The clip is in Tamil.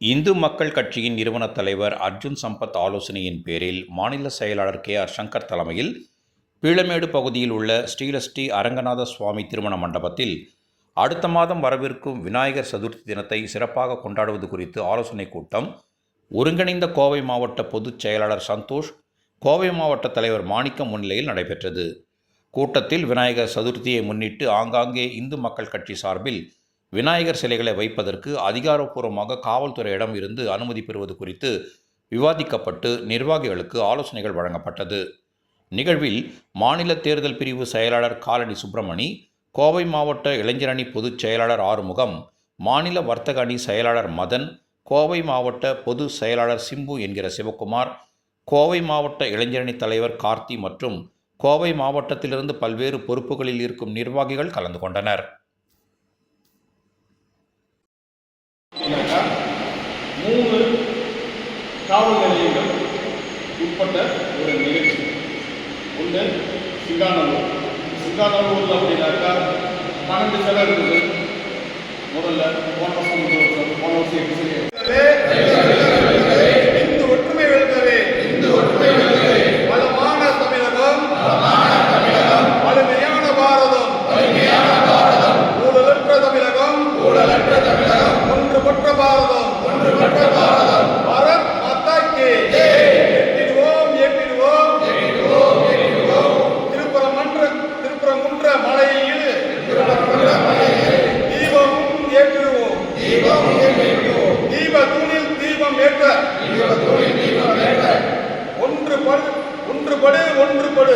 இந்து மக்கள் கட்சியின் நிறுவன தலைவர் அர்ஜுன் சம்பத் ஆலோசனையின் பேரில் மாநில செயலாளர் KR சங்கர் தலைமையில் பீளமேடு பகுதியில் உள்ள ஸ்ரீலஸ்ரீ அரங்கநாத சுவாமி திருமண மண்டபத்தில் அடுத்த மாதம் வரவிருக்கும் விநாயகர் சதுர்த்தி தினத்தை சிறப்பாக கொண்டாடுவது குறித்து ஆலோசனை கூட்டம் ஒருங்கிணைந்த கோவை மாவட்ட பொதுச் செயலாளர் சந்தோஷ், கோவை மாவட்ட தலைவர் மாணிக்கம் முன்னிலையில் நடைபெற்றது. கூட்டத்தில் விநாயகர் சதுர்த்தியை முன்னிட்டு ஆங்காங்கே இந்து மக்கள் கட்சி சார்பில் விநாயகர் சிலைகளை வைப்பதற்கு அதிகாரப்பூர்வமாக காவல்துறையிடம் இருந்து அனுமதி பெறுவது குறித்து விவாதிக்கப்பட்டு நிர்வாகிகளுக்கு ஆலோசனைகள் வழங்கப்பட்டது. நிகழ்வில் மாநில தேர்தல் பிரிவு செயலாளர் காலனி சுப்பிரமணி, கோவை மாவட்ட இளைஞரணி பொதுச் செயலாளர் ஆறுமுகம், மாநில வர்த்தக அணி செயலாளர் மதன், கோவை மாவட்ட பொது செயலாளர் சிம்பு என்கிற சிவக்குமார், கோவை மாவட்ட இளைஞரணி தலைவர் கார்த்தி மற்றும் கோவை மாவட்டத்திலிருந்து பல்வேறு பொறுப்புகளில் இருக்கும் நிர்வாகிகள் கலந்து கொண்டனர். 3 காவல் நிலையங்கள் உட்பட்ட ஒரு நிகழ்ச்சி. ஒன்று சிங்கானல்லூரில் அப்படின்னாக்கா 12 சிலை இருக்குது. முதல்ல போன வருஷம் இந்து ஒற்றுமை வெல்கவே, வளமான தமிழகம், வலிமையான பாரதம், ஊழலற்ற தமிழகம், ஒன்றுபட்ட பாரதம், பாரத் மாதா கி ஏற்றிடுவோம். திருப்பரங்குன்ற மலையில் தீபமும் ஏற்றிடுவோம். தீப தூணில் தீபம் ஏற்ற ஒன்றுபடு